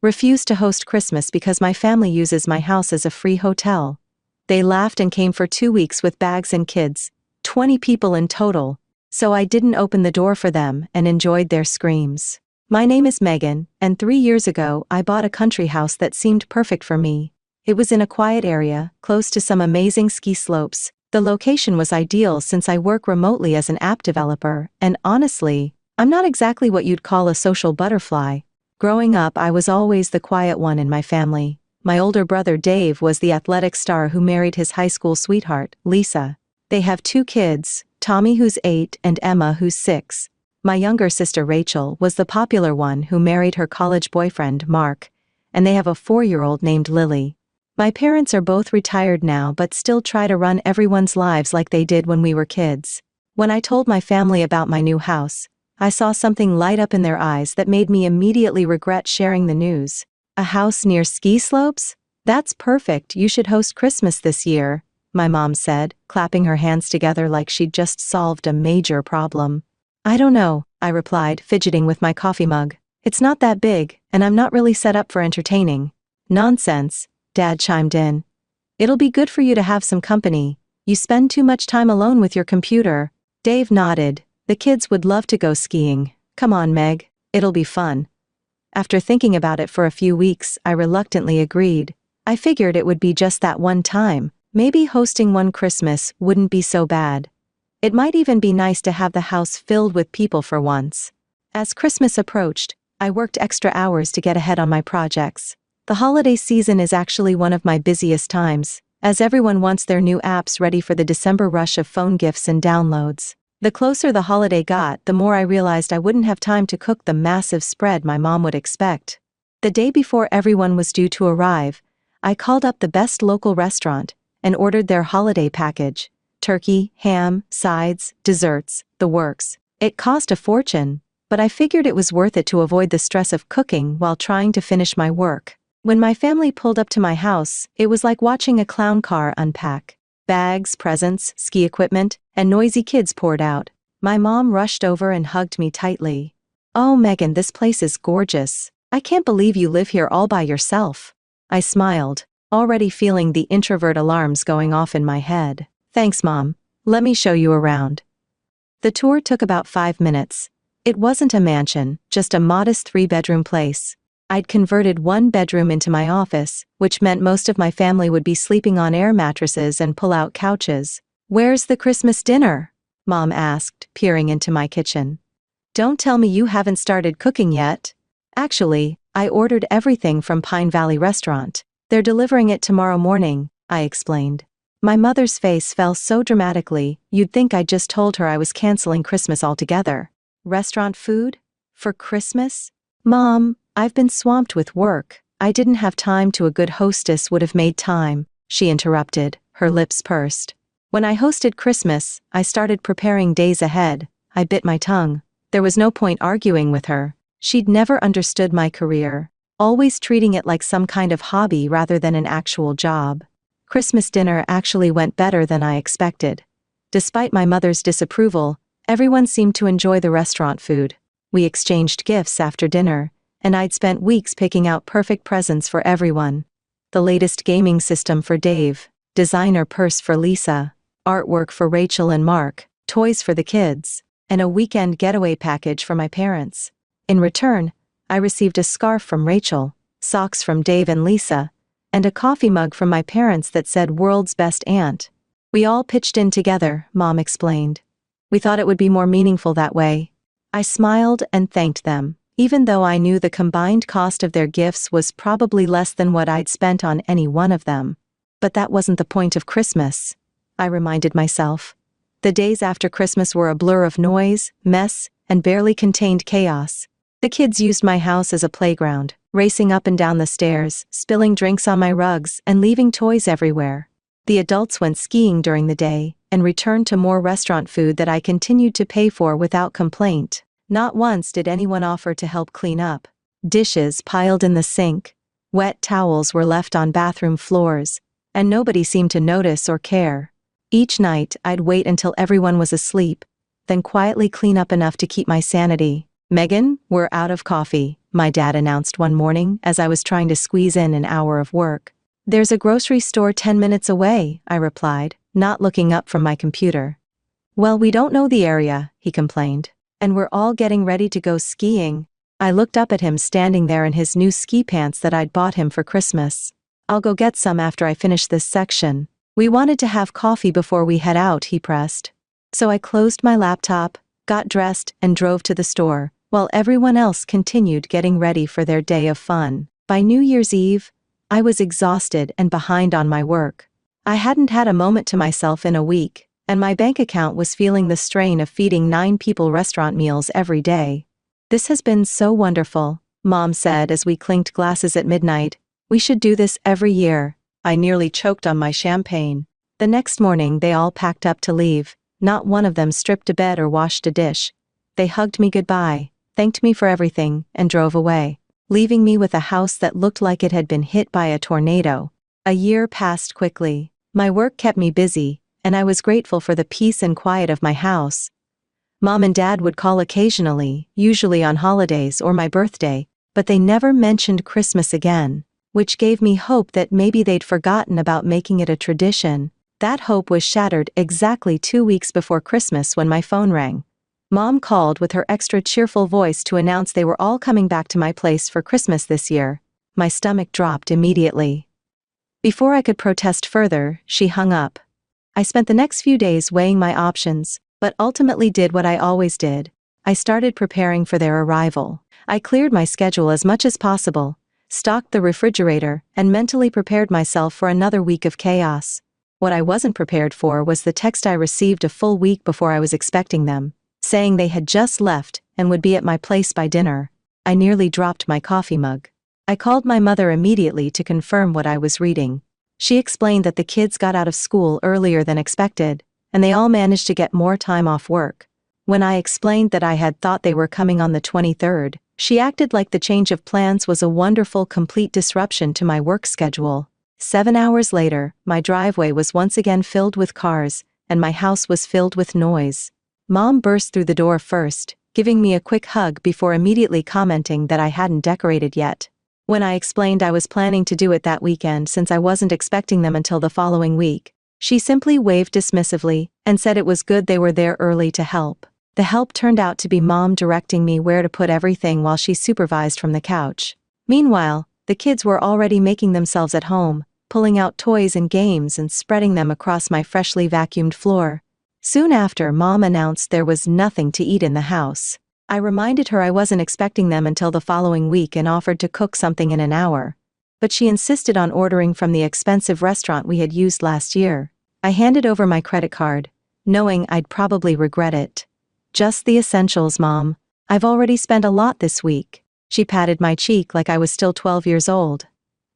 refuse to host Christmas because my family uses my house as a free hotel. They laughed and came for 2 weeks with bags and kids, 20 people in total, so I didn't open the door for them and enjoyed their screams. My name is Megan, and 3 years ago I bought a country house that seemed perfect for me. It was in a quiet area, close to some amazing ski slopes. The location was ideal since I work remotely as an app developer, and honestly, I'm not exactly what you'd call a social butterfly. Growing up, I was always the quiet one in my family. My older brother Dave was the athletic star who married his high school sweetheart, Lisa. They have 2 kids, Tommy who's 8 and Emma who's 6. My younger sister Rachel was the popular one who married her college boyfriend, Mark, and they have a 4-year-old named Lily. My parents are both retired now but still try to run everyone's lives like they did when we were kids. When I told my family about my new house, I saw something light up in their eyes that made me immediately regret sharing the news. A house near ski slopes? That's perfect, you should host Christmas this year, my mom said, clapping her hands together like she'd just solved a major problem. I don't know, I replied, fidgeting with my coffee mug. It's not that big, and I'm not really set up for entertaining. Nonsense, Dad chimed in. It'll be good for you to have some company. You spend too much time alone with your computer. Dave nodded. The kids would love to go skiing. Come on, Meg. It'll be fun. After thinking about it for a few weeks, I reluctantly agreed. I figured it would be just that one time. Maybe hosting one Christmas wouldn't be so bad. It might even be nice to have the house filled with people for once. As Christmas approached, I worked extra hours to get ahead on my projects. The holiday season is actually one of my busiest times, as everyone wants their new apps ready for the December rush of phone gifts and downloads. The closer the holiday got, the more I realized I wouldn't have time to cook the massive spread my mom would expect. The day before everyone was due to arrive, I called up the best local restaurant and ordered their holiday package. Turkey, ham, sides, desserts, the works. It cost a fortune, but I figured it was worth it to avoid the stress of cooking while trying to finish my work. When my family pulled up to my house, it was like watching a clown car unpack. Bags, presents, ski equipment, and noisy kids poured out. My mom rushed over and hugged me tightly. Oh, Megan, this place is gorgeous. I can't believe you live here all by yourself. I smiled, already feeling the introvert alarms going off in my head. Thanks, Mom. Let me show you around. The tour took about 5 minutes. It wasn't a mansion, just a modest 3-bedroom place. I'd converted one bedroom into my office, which meant most of my family would be sleeping on air mattresses and pull-out couches. Where's the Christmas dinner? Mom asked, peering into my kitchen. Don't tell me you haven't started cooking yet. Actually, I ordered everything from Pine Valley Restaurant. They're delivering it tomorrow morning, I explained. My mother's face fell so dramatically, you'd think I'd just told her I was canceling Christmas altogether. Restaurant food? For Christmas? Mom, I've been swamped with work. I didn't have time to. A good hostess would have made time, she interrupted, her lips pursed. When I hosted Christmas, I started preparing days ahead. I bit my tongue. There was no point arguing with her. She'd never understood my career, always treating it like some kind of hobby rather than an actual job. Christmas dinner actually went better than I expected. Despite my mother's disapproval, everyone seemed to enjoy the restaurant food. We exchanged gifts after dinner, and I'd spent weeks picking out perfect presents for everyone. The latest gaming system for Dave, designer purse for Lisa, artwork for Rachel and Mark, toys for the kids, and a weekend getaway package for my parents. In return, I received a scarf from Rachel, socks from Dave and Lisa, and a coffee mug from my parents that said "World's Best Aunt." We all pitched in together, Mom explained. We thought it would be more meaningful that way. I smiled and thanked them, even though I knew the combined cost of their gifts was probably less than what I'd spent on any one of them. But that wasn't the point of Christmas, I reminded myself. The days after Christmas were a blur of noise, mess, and barely contained chaos. The kids used my house as a playground, racing up and down the stairs, spilling drinks on my rugs, and leaving toys everywhere. The adults went skiing during the day, and returned to more restaurant food that I continued to pay for without complaint. Not once did anyone offer to help clean up. Dishes piled in the sink, wet towels were left on bathroom floors, and nobody seemed to notice or care. Each night, I'd wait until everyone was asleep, then quietly clean up enough to keep my sanity. "Megan, we're out of coffee," my dad announced one morning as I was trying to squeeze in an hour of work. "There's a grocery store 10 minutes away," I replied, not looking up from my computer. "Well, we don't know the area," he complained. "And we're all getting ready to go skiing." I looked up at him standing there in his new ski pants that I'd bought him for Christmas. "I'll go get some after I finish this section." "We wanted to have coffee before we head out," he pressed. So I closed my laptop, got dressed, and drove to the store, while everyone else continued getting ready for their day of fun. By New Year's Eve, I was exhausted and behind on my work. I hadn't had a moment to myself in a week, and my bank account was feeling the strain of feeding 9 people restaurant meals every day. "This has been so wonderful," Mom said as we clinked glasses at midnight. "We should do this every year." I nearly choked on my champagne. The next morning they all packed up to leave. Not one of them stripped a bed or washed a dish. They hugged me goodbye, thanked me for everything, and drove away, leaving me with a house that looked like it had been hit by a tornado. A year passed quickly. My work kept me busy, and I was grateful for the peace and quiet of my house. Mom and Dad would call occasionally, usually on holidays or my birthday, but they never mentioned Christmas again, which gave me hope that maybe they'd forgotten about making it a tradition. That hope was shattered exactly 2 weeks before Christmas when my phone rang. Mom called with her extra cheerful voice to announce they were all coming back to my place for Christmas this year. My stomach dropped immediately. Before I could protest further, she hung up. I spent the next few days weighing my options, but ultimately did what I always did. I started preparing for their arrival. I cleared my schedule as much as possible, stocked the refrigerator, and mentally prepared myself for another week of chaos. What I wasn't prepared for was the text I received a full week before I was expecting them, saying they had just left and would be at my place by dinner. I nearly dropped my coffee mug. I called my mother immediately to confirm what I was reading. She explained that the kids got out of school earlier than expected, and they all managed to get more time off work. When I explained that I had thought they were coming on the 23rd, she acted like the change of plans was a wonderful, complete disruption to my work schedule. 7 hours later, my driveway was once again filled with cars, and my house was filled with noise. Mom burst through the door first, giving me a quick hug before immediately commenting that I hadn't decorated yet. When I explained I was planning to do it that weekend since I wasn't expecting them until the following week, she simply waved dismissively and said it was good they were there early to help. The help turned out to be Mom directing me where to put everything while she supervised from the couch. Meanwhile, the kids were already making themselves at home, pulling out toys and games and spreading them across my freshly vacuumed floor. Soon after, Mom announced there was nothing to eat in the house. I reminded her I wasn't expecting them until the following week and offered to cook something in an hour. But she insisted on ordering from the expensive restaurant we had used last year. I handed over my credit card, knowing I'd probably regret it. "Just the essentials, Mom. I've already spent a lot this week." She patted my cheek like I was still 12 years old.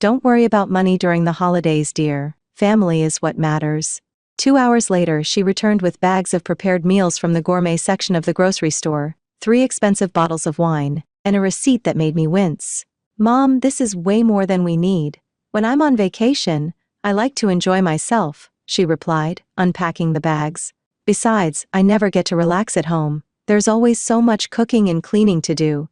"Don't worry about money during the holidays, dear. Family is what matters." 2 hours later, she returned with bags of prepared meals from the gourmet section of the grocery store, 3 expensive bottles of wine, and a receipt that made me wince. "Mom, this is way more than we need. When I'm on vacation, I like to enjoy myself," she replied, unpacking the bags. "Besides, I never get to relax at home. There's always so much cooking and cleaning to do."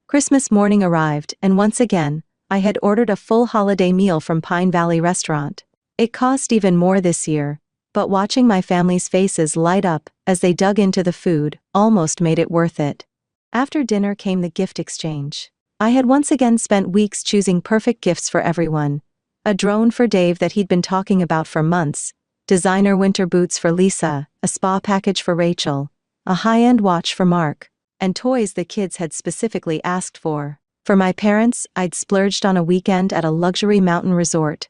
Christmas morning arrived, and once again, I had ordered a full holiday meal from Pine Valley Restaurant. It cost even more this year, but watching my family's faces light up as they dug into the food almost made it worth it. After dinner came the gift exchange. I had once again spent weeks choosing perfect gifts for everyone. A drone for Dave that he'd been talking about for months, designer winter boots for Lisa, a spa package for Rachel, a high-end watch for Mark, and toys the kids had specifically asked for. For my parents, I'd splurged on a weekend at a luxury mountain resort.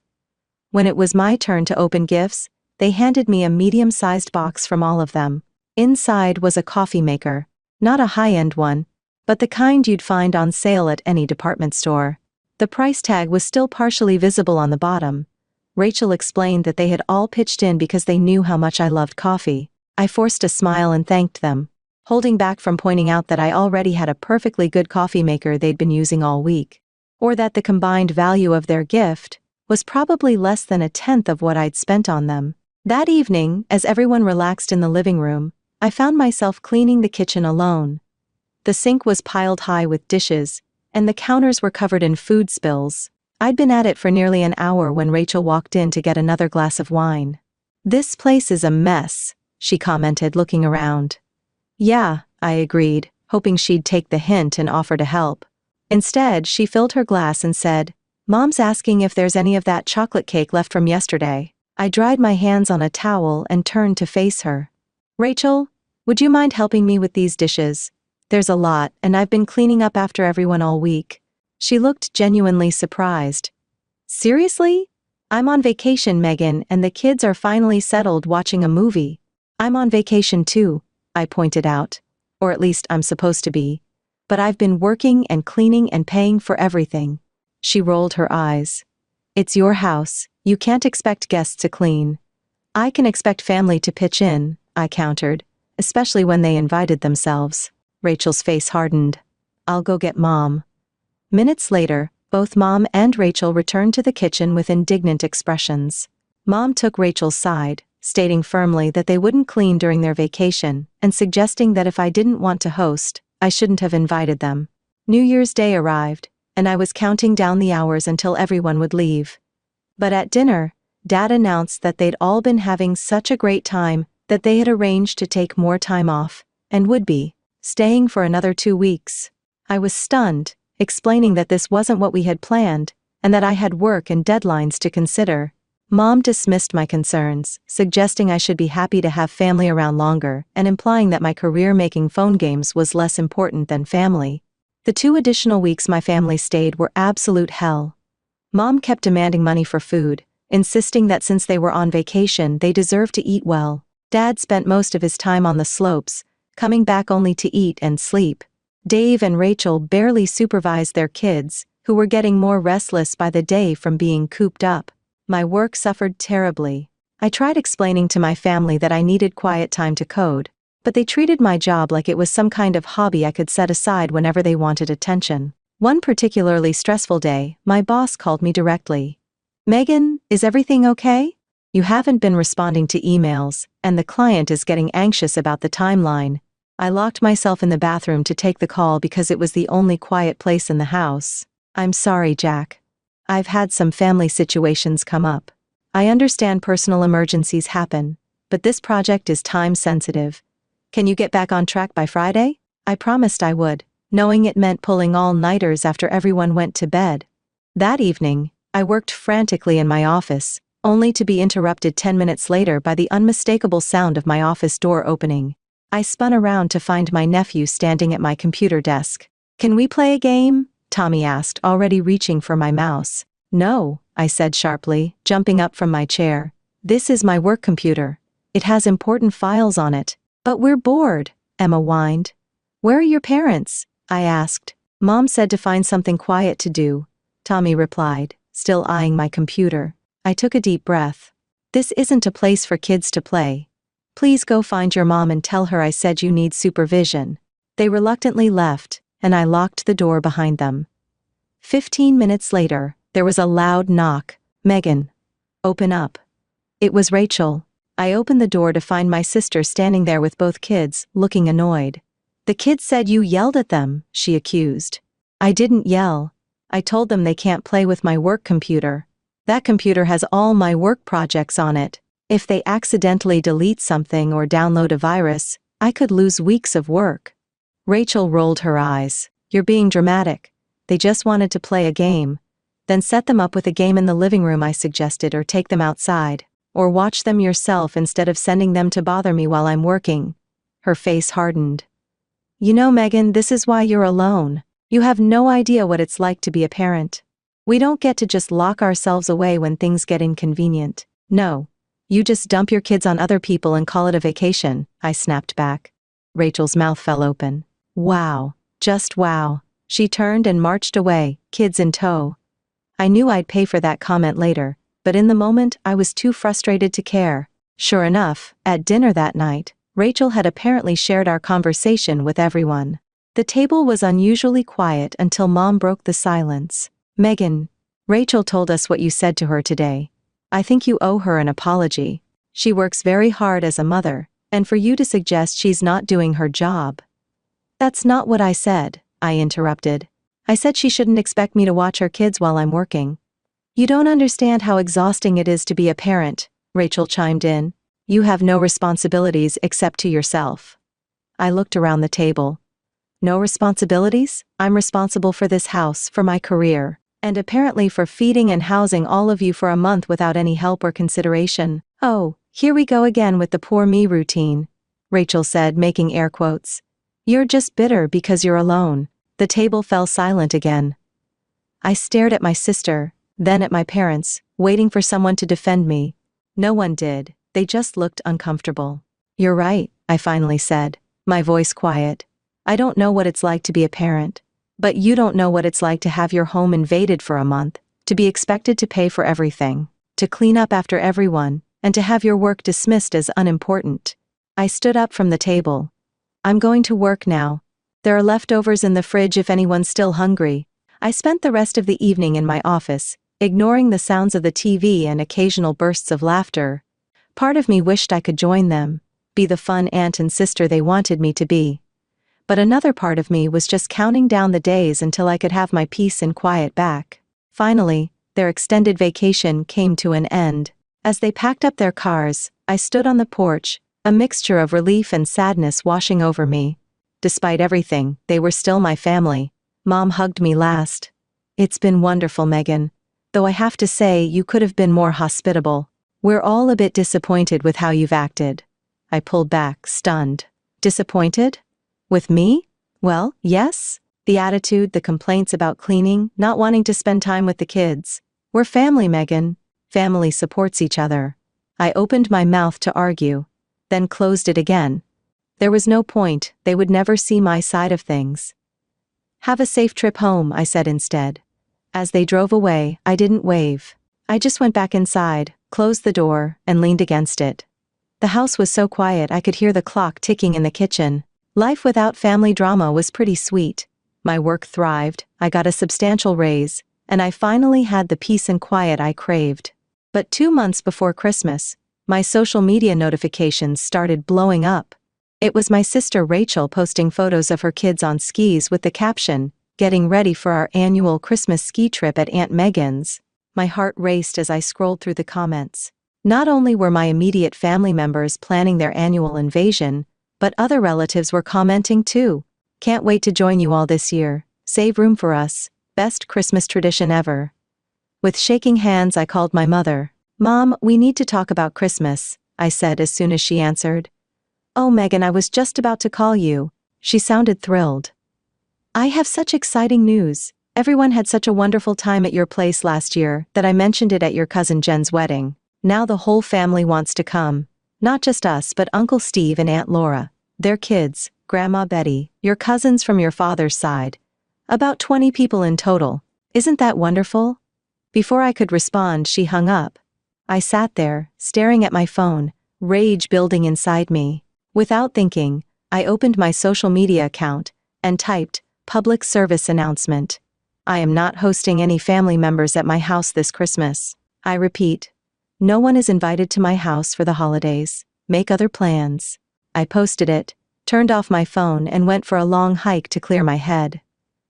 When it was my turn to open gifts, they handed me a medium-sized box from all of them. Inside was a coffee maker, not a high-end one, but the kind you'd find on sale at any department store. The price tag was still partially visible on the bottom. Rachel explained that they had all pitched in because they knew how much I loved coffee. I forced a smile and thanked them, holding back from pointing out that I already had a perfectly good coffee maker they'd been using all week, or that the combined value of their gift was probably less than a tenth of what I'd spent on them. That evening, as everyone relaxed in the living room, I found myself cleaning the kitchen alone. The sink was piled high with dishes, and the counters were covered in food spills. I'd been at it for nearly an hour when Rachel walked in to get another glass of wine. "This place is a mess," she commented, looking around. "Yeah," I agreed, hoping she'd take the hint and offer to help. Instead, she filled her glass and said, "Mom's asking if there's any of that chocolate cake left from yesterday." I dried my hands on a towel and turned to face her. "Rachel, would you mind helping me with these dishes? There's a lot, and I've been cleaning up after everyone all week." She looked genuinely surprised. "Seriously? I'm on vacation, Megan, and the kids are finally settled watching a movie." "I'm on vacation too," I pointed out. "Or at least I'm supposed to be. But I've been working and cleaning and paying for everything." She rolled her eyes. "It's your house, you can't expect guests to clean." "I can expect family to pitch in," I countered, "especially when they invited themselves." Rachel's face hardened. "I'll go get Mom." Minutes later, both Mom and Rachel returned to the kitchen with indignant expressions. Mom took Rachel's side, stating firmly that they wouldn't clean during their vacation, and suggesting that if I didn't want to host, I shouldn't have invited them. New Year's Day arrived, and I was counting down the hours until everyone would leave. But at dinner, Dad announced that they'd all been having such a great time that they had arranged to take more time off, and would be staying for another 2 weeks. I was stunned, explaining that this wasn't what we had planned, and that I had work and deadlines to consider. Mom dismissed my concerns, suggesting I should be happy to have family around longer, and implying that my career making phone games was less important than family. The 2 additional weeks my family stayed were absolute hell. Mom kept demanding money for food, insisting that since they were on vacation they deserved to eat well. Dad spent most of his time on the slopes, coming back only to eat and sleep. Dave and Rachel barely supervised their kids, who were getting more restless by the day from being cooped up. My work suffered terribly. I tried explaining to my family that I needed quiet time to code, but they treated my job like it was some kind of hobby I could set aside whenever they wanted attention. One particularly stressful day, my boss called me directly. "Megan, is everything okay? You haven't been responding to emails, and the client is getting anxious about the timeline." I locked myself in the bathroom to take the call because it was the only quiet place in the house. "I'm sorry, Jack. I've had some family situations come up. I understand personal emergencies happen, but this project is time sensitive. Can you get back on track by Friday?" I promised I would, knowing it meant pulling all-nighters after everyone went to bed. That evening, I worked frantically in my office, only to be interrupted 10 minutes later by the unmistakable sound of my office door opening. I spun around to find my nephew standing at my computer desk. "Can we play a game?" Tommy asked, already reaching for my mouse. "No," I said sharply, jumping up from my chair. "This is my work computer. It has important files on it." "But we're bored," Emma whined. "Where are your parents?" I asked. "Mom said to find something quiet to do," Tommy replied, still eyeing my computer. I took a deep breath. "This isn't a place for kids to play. Please go find your mom and tell her I said you need supervision." They reluctantly left, and I locked the door behind them. 15 minutes later, there was a loud knock. "Megan, open up." It was Rachel. I opened the door to find my sister standing there with both kids, looking annoyed. "The kids said you yelled at them," she accused. "I didn't yell. I told them they can't play with my work computer. That computer has all my work projects on it. If they accidentally delete something or download a virus, I could lose weeks of work." Rachel rolled her eyes. "You're being dramatic. They just wanted to play a game. Then set them up with a game in the living room," I suggested, "or take them outside. Or watch them yourself instead of sending them to bother me while I'm working." Her face hardened. "You know, Megan, this is why you're alone. You have no idea what it's like to be a parent. We don't get to just lock ourselves away when things get inconvenient. No. You just dump your kids on other people and call it a vacation," I snapped back. Rachel's mouth fell open. "Wow. Just wow." She turned and marched away, kids in tow. I knew I'd pay for that comment later, but in the moment I was too frustrated to care. Sure enough, at dinner that night, Rachel had apparently shared our conversation with everyone. The table was unusually quiet until Mom broke the silence. "Megan, Rachel told us what you said to her today. I think you owe her an apology. She works very hard as a mother, and for you to suggest she's not doing her job." That's not what I said, I interrupted. I said she shouldn't expect me to watch her kids while I'm working. You don't understand how exhausting it is to be a parent, Rachel chimed in. You have no responsibilities except to yourself. I looked around the table. No responsibilities? I'm responsible for this house, for my career, and apparently for feeding and housing all of you for a month without any help or consideration. Oh, here we go again with the poor me routine, Rachel said, making air quotes. You're just bitter because you're alone. The table fell silent again. I stared at my sister, then at my parents, waiting for someone to defend me. No one did, they just looked uncomfortable. You're right, I finally said, my voice quiet. I don't know what it's like to be a parent. But you don't know what it's like to have your home invaded for a month, to be expected to pay for everything, to clean up after everyone, and to have your work dismissed as unimportant. I stood up from the table. I'm going to work now. There are leftovers in the fridge if anyone's still hungry. I spent the rest of the evening in my office, ignoring the sounds of the TV and occasional bursts of laughter. Part of me wished I could join them, be the fun aunt and sister they wanted me to be. But another part of me was just counting down the days until I could have my peace and quiet back. Finally, their extended vacation came to an end. As they packed up their cars, I stood on the porch, a mixture of relief and sadness washing over me. Despite everything, they were still my family. Mom hugged me last. It's been wonderful, Megan. Though I have to say you could have been more hospitable. We're all a bit disappointed with how you've acted. I pulled back, stunned. Disappointed? With me? Well, yes. The attitude, the complaints about cleaning, not wanting to spend time with the kids. We're family, Megan. Family supports each other. I opened my mouth to argue, then closed it again. There was no point, they would never see my side of things. Have a safe trip home, I said instead. As they drove away, I didn't wave. I just went back inside, closed the door, and leaned against it. The house was so quiet I could hear the clock ticking in the kitchen. Life without family drama was pretty sweet. My work thrived, I got a substantial raise, and I finally had the peace and quiet I craved. But 2 months before Christmas, my social media notifications started blowing up. It was my sister Rachel posting photos of her kids on skis with the caption, "Getting ready for our annual Christmas ski trip at Aunt Megan's." My heart raced as I scrolled through the comments. Not only were my immediate family members planning their annual invasion, but other relatives were commenting too. Can't wait to join you all this year. Save room for us. Best Christmas tradition ever. With shaking hands, I called my mother. Mom, we need to talk about Christmas, I said as soon as she answered. Oh, Megan, I was just about to call you. She sounded thrilled. I have such exciting news. Everyone had such a wonderful time at your place last year that I mentioned it at your cousin Jen's wedding. Now the whole family wants to come. Not just us, but Uncle Steve and Aunt Laura, their kids, Grandma Betty, your cousins from your father's side. About 20 people in total. Isn't that wonderful? Before I could respond, she hung up. I sat there, staring at my phone, rage building inside me. Without thinking, I opened my social media account and typed, "Public service announcement. I am not hosting any family members at my house this Christmas. I repeat, no one is invited to my house for the holidays. Make other plans." I posted it, turned off my phone and went for a long hike to clear my head.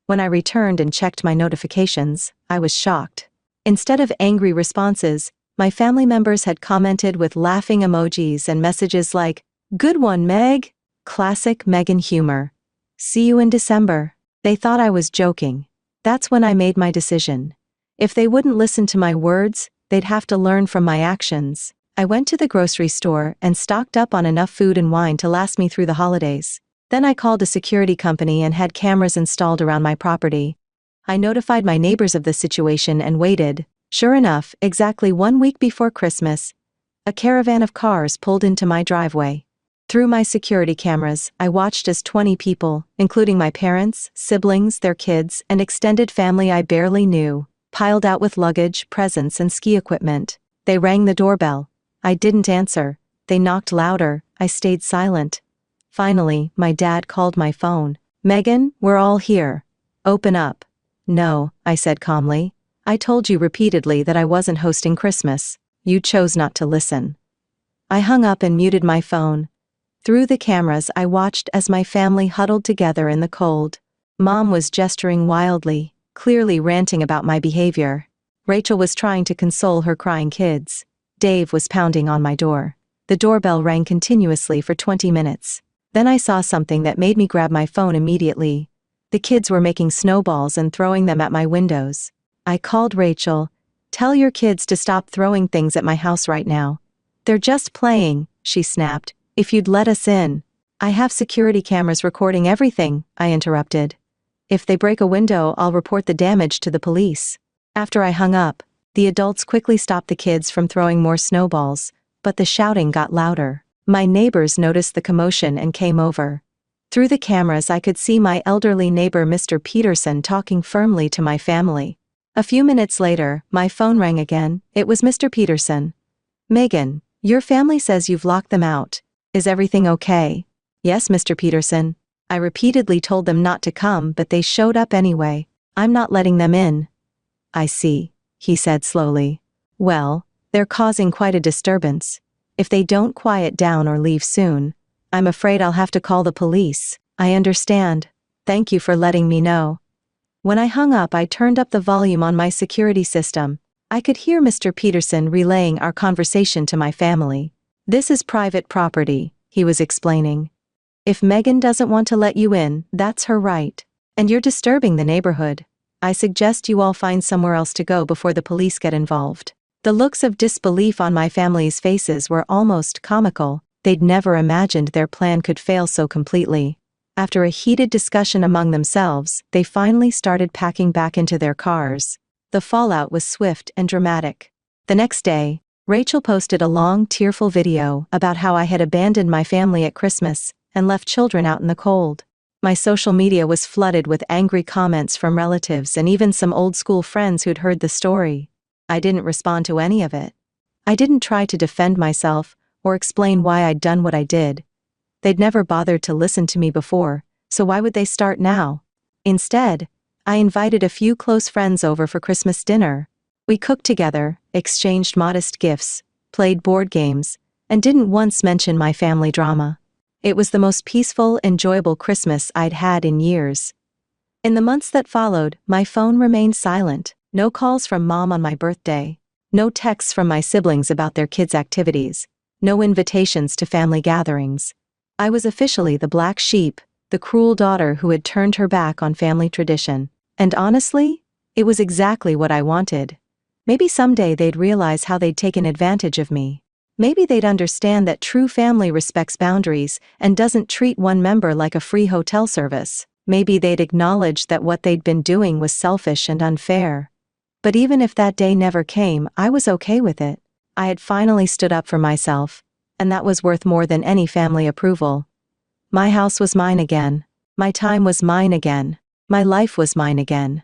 When I returned and checked my notifications, I was shocked. Instead of angry responses, my family members had commented with laughing emojis and messages like, "Good one, Meg." Classic Megan humor. "See you in December." They thought I was joking. That's when I made my decision. If they wouldn't listen to my words, they'd have to learn from my actions. I went to the grocery store and stocked up on enough food and wine to last me through the holidays. Then I called a security company and had cameras installed around my property. I notified my neighbors of the situation and waited. Sure enough, exactly 1 week before Christmas, a caravan of cars pulled into my driveway. Through my security cameras, I watched as 20 people, including my parents, siblings, their kids, and extended family I barely knew, piled out with luggage, presents, and ski equipment. They rang the doorbell. I didn't answer. They knocked louder. I stayed silent. Finally, my dad called my phone. "Megan, we're all here. Open up." "No," I said calmly. "I told you repeatedly that I wasn't hosting Christmas. You chose not to listen." I hung up and muted my phone. Through the cameras, I watched as my family huddled together in the cold. Mom was gesturing wildly, clearly ranting about my behavior. Rachel was trying to console her crying kids. Dave was pounding on my door. The doorbell rang continuously for 20 minutes. Then I saw something that made me grab my phone immediately. The kids were making snowballs and throwing them at my windows. I called Rachel. "Tell your kids to stop throwing things at my house right now." "They're just playing," she snapped. "If you'd let us in." "I have security cameras recording everything," I interrupted. "If they break a window, I'll report the damage to the police." After I hung up, the adults quickly stopped the kids from throwing more snowballs, but the shouting got louder. My neighbors noticed the commotion and came over. Through the cameras, I could see my elderly neighbor Mr. Peterson talking firmly to my family. A few minutes later, my phone rang again. It was Mr. Peterson. "Megan, your family says you've locked them out. Is everything okay?" "Yes, Mr. Peterson. I repeatedly told them not to come, but they showed up anyway. I'm not letting them in." "I see," he said slowly. "Well, they're causing quite a disturbance. If they don't quiet down or leave soon, I'm afraid I'll have to call the police." "I understand. Thank you for letting me know." When I hung up, I turned up the volume on my security system. I could hear Mr. Peterson relaying our conversation to my family. "This is private property," he was explaining. "If Megan doesn't want to let you in, that's her right. And you're disturbing the neighborhood. I suggest you all find somewhere else to go before the police get involved." The looks of disbelief on my family's faces were almost comical. They'd never imagined their plan could fail so completely. After a heated discussion among themselves, they finally started packing back into their cars. The fallout was swift and dramatic. The next day, Rachel posted a long, tearful video about how I had abandoned my family at Christmas and left children out in the cold. My social media was flooded with angry comments from relatives and even some old-school friends who'd heard the story. I didn't respond to any of it. I didn't try to defend myself or explain why I'd done what I did. They'd never bothered to listen to me before, so why would they start now? Instead, I invited a few close friends over for Christmas dinner. We cooked together, exchanged modest gifts, played board games, and didn't once mention my family drama. It was the most peaceful, enjoyable Christmas I'd had in years. In the months that followed, my phone remained silent. No calls from Mom on my birthday. No texts from my siblings about their kids' activities. No invitations to family gatherings. I was officially the black sheep, the cruel daughter who had turned her back on family tradition. And honestly, it was exactly what I wanted. Maybe someday they'd realize how they'd taken advantage of me. Maybe they'd understand that true family respects boundaries and doesn't treat one member like a free hotel service. Maybe they'd acknowledge that what they'd been doing was selfish and unfair. But even if that day never came, I was okay with it. I had finally stood up for myself, and that was worth more than any family approval. My house was mine again. My time was mine again. My life was mine again.